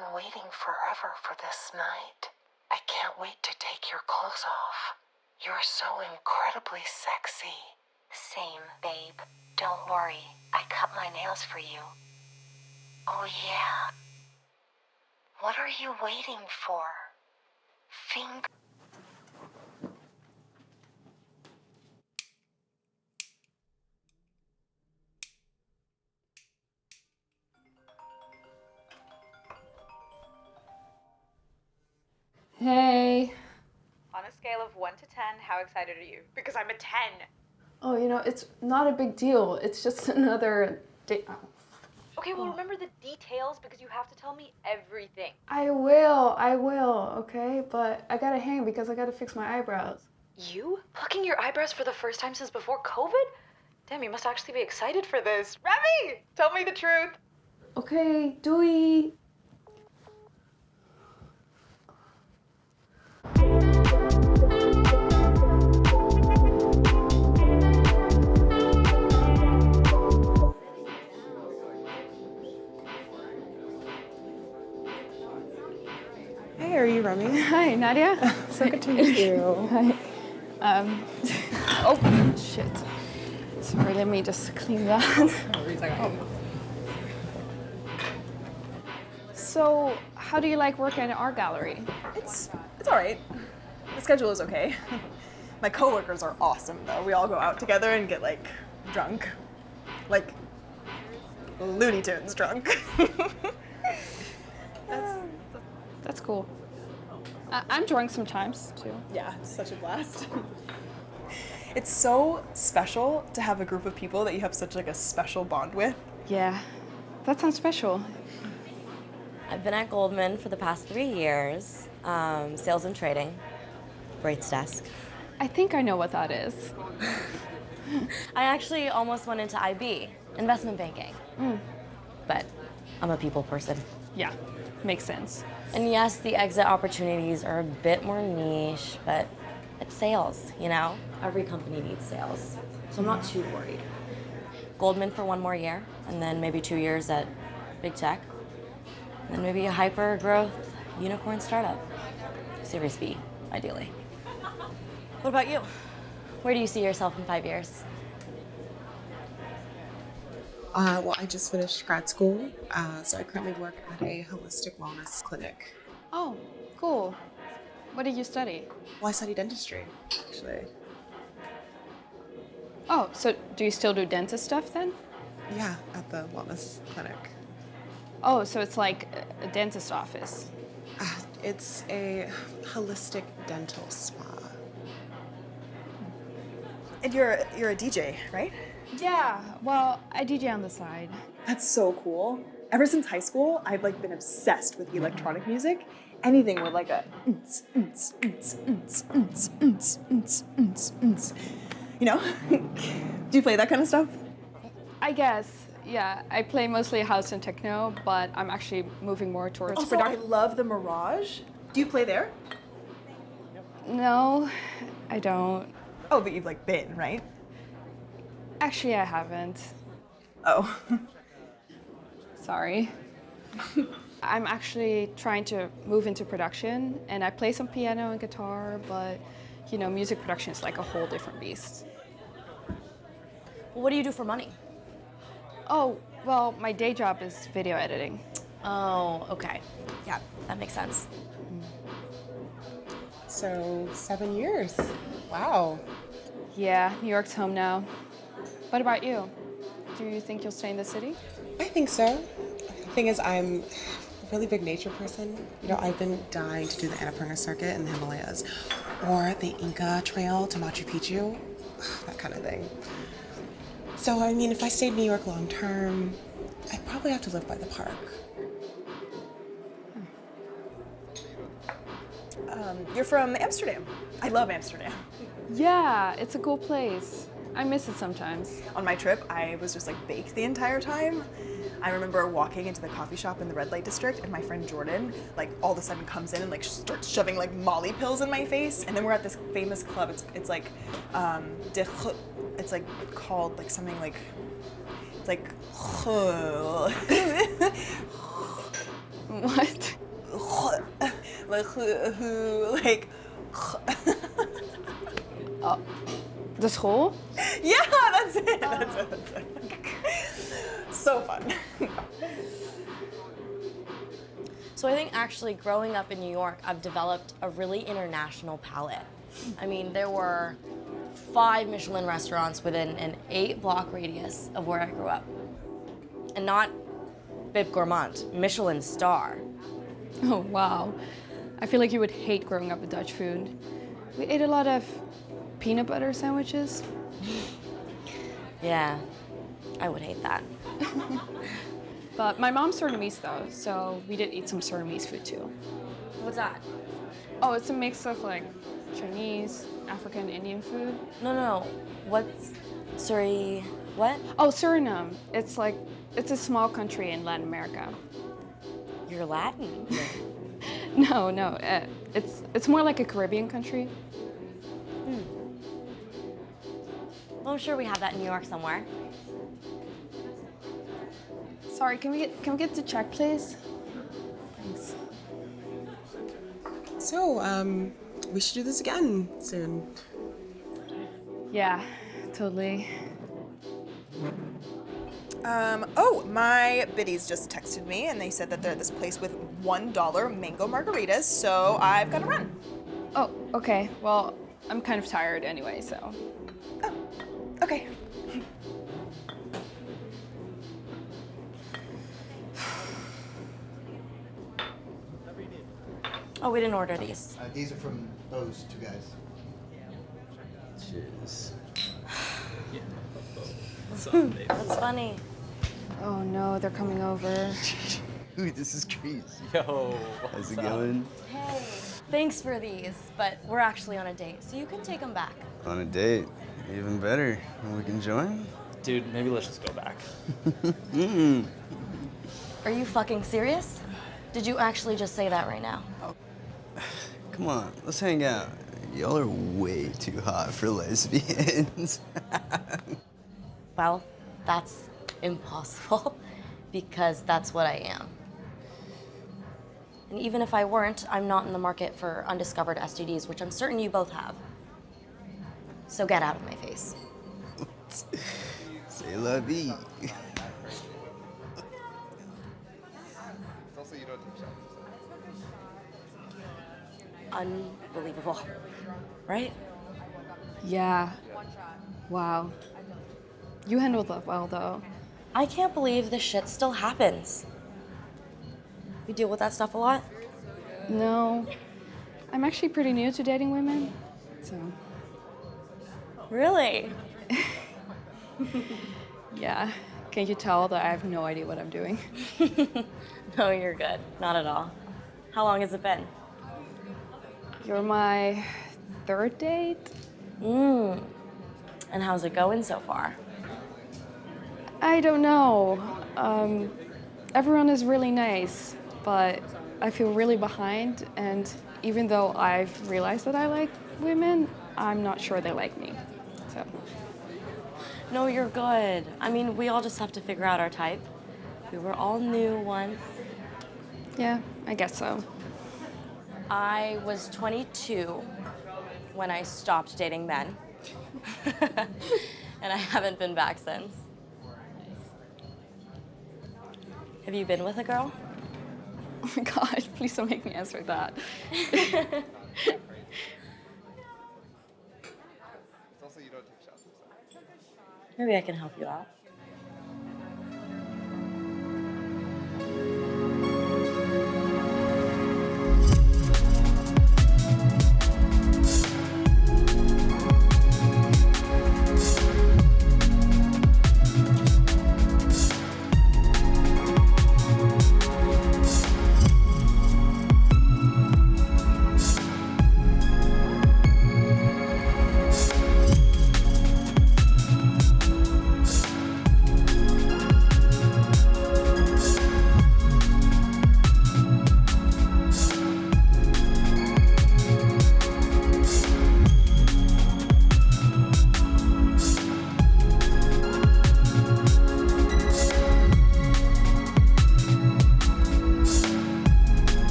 been waiting forever for this night. I can't wait to take your clothes off. You're so incredibly sexy. Same, babe. Don't worry, I cut my nails for you. Oh yeah. What are you waiting for? Finger. Hey. On a scale of 1 to 10, how excited are you? Because I'm a 10. Oh, it's not a big deal. It's just another day. Okay, well, remember the details because you have to tell me everything. I will, okay? But I gotta hang because I gotta fix my eyebrows. You? Plucking your eyebrows for the first time since before COVID? Damn, you must actually be excited for this. Remi! Tell me the truth. Okay, doei. Hey, are you Remi? Hi, Nadia. So good to meet you. Hi. Oh, shit. Sorry, let me just clean that. Oh. So, how do you like working in an art gallery? It's all right. The schedule is okay. My coworkers are awesome, though. We all go out together and get, like, drunk. Like, Looney Tunes drunk. That's cool. I'm drunk sometimes, too. Yeah, it's such a blast. It's so special to have a group of people that you have such, like, a special bond with. Yeah, that sounds special. I've been at Goldman for the past 3 years, sales and trading, rates desk. I think I know what that is. I actually almost went into IB, investment banking. But I'm a people person. Yeah, makes sense. And yes, the exit opportunities are a bit more niche, but it's sales, you know? Every company needs sales, so I'm not too worried. Goldman for 1 more year, and then maybe 2 years at big tech, and then maybe a hyper-growth unicorn startup. Series B, ideally. What about you? Where do you see yourself in 5 years? Well, I just finished grad school, so I currently work at a holistic wellness clinic. Oh, cool. What did you study? Well, I studied dentistry, actually. Oh, so do you still do dentist stuff then? Yeah, at the wellness clinic. Oh, so it's like a dentist office. It's a holistic dental spa. And you're a DJ, right? Yeah, well, I DJ on the side. That's so cool. Ever since high school, I've like been obsessed with electronic music. Anything with like a you know? Do you play that kind of stuff? I guess, yeah. I play mostly house and techno, but I'm actually moving more towards Also, I love the Mirage. Do you play there? No, I don't. Oh, but you've like been, right? Actually, I haven't. Oh. Sorry. I'm actually trying to move into production, and I play some piano and guitar, but you know, music production is like a whole different beast. Well, what do you do for money? Oh, well, my day job is video editing. Oh, okay. Yeah, that makes sense. So, 7 years. Wow. Yeah, New York's home now. What about you? Do you think you'll stay in the city? I think so. The thing is, I'm a really big nature person. You know, I've been dying to do the Annapurna circuit in the Himalayas, or the Inca Trail to Machu Picchu, that kind of thing. So, I mean, if I stayed in New York long term, I'd probably have to live by the park. You're from Amsterdam. I love Amsterdam. Yeah, it's a cool place. I miss it sometimes. On my trip, I was just like baked the entire time. I remember walking into the coffee shop in the red light district, and my friend Jordan, like, all of a sudden comes in and like starts shoving like Molly pills in my face. And then we're at this famous club. It's like, it's like called like something like, it's like, What? like The school? yeah, that's it. That's it. So fun. So I think actually growing up in New York, I've developed a really international palate. I mean, there were 5 Michelin restaurants within an 8-block radius of where I grew up. And not Bib Gourmand, Michelin star. Oh, wow. I feel like you would hate growing up with Dutch food. We ate a lot of peanut butter sandwiches. Yeah, I would hate that. But my mom's Surinamese though, so we did eat some Surinamese food too. What's that? Oh, it's a mix of like Chinese, African, Indian food. No. What's what? Oh, Suriname. It's a small country in Latin America. You're Latin. No, it's more like a Caribbean country. Well, I'm sure we have that in New York somewhere. Sorry, can we get the check, please? Thanks. So, we should do this again soon. Yeah, totally. Oh, my biddies just texted me and they said that they're at this place with $1 mango margaritas, so I've got to run. Oh, okay. Well, I'm kind of tired anyway, so. Oh, okay. Oh, we didn't order these. These are from those 2 guys. Cheers. That's funny. Oh no, they're coming over. Dude, this is crazy. Yo, How's it going? Hey, thanks for these, but we're actually on a date, so you can take them back. On a date. Even better. We can join? dude, maybe let's just go back. Are you fucking serious? Did you actually just say that right now? Come on, let's hang out. Y'all are way too hot for lesbians. Well, that's impossible because that's what I am. And even if I weren't, I'm not in the market for undiscovered STDs, which I'm certain you both have. So get out of my face. C'est la vie. Unbelievable, right? Yeah. Wow. You handled that well, though. I can't believe this shit still happens. You deal with that stuff a lot? No. I'm actually pretty new to dating women, so. Really? Yeah. Can't you tell that I have no idea what I'm doing? No, you're good. Not at all. How long has it been? You're my third date? And how's it going so far? I don't know. Everyone is really nice, but I feel really behind, and even though I've realized that I like women, I'm not sure they like me, so. No, you're good. I mean, we all just have to figure out our type. We were all new once. Yeah, I guess so. I was 22 when I stopped dating men. And I haven't been back since. Have you been with a girl? Oh my God, please don't make me answer that. Maybe I can help you out.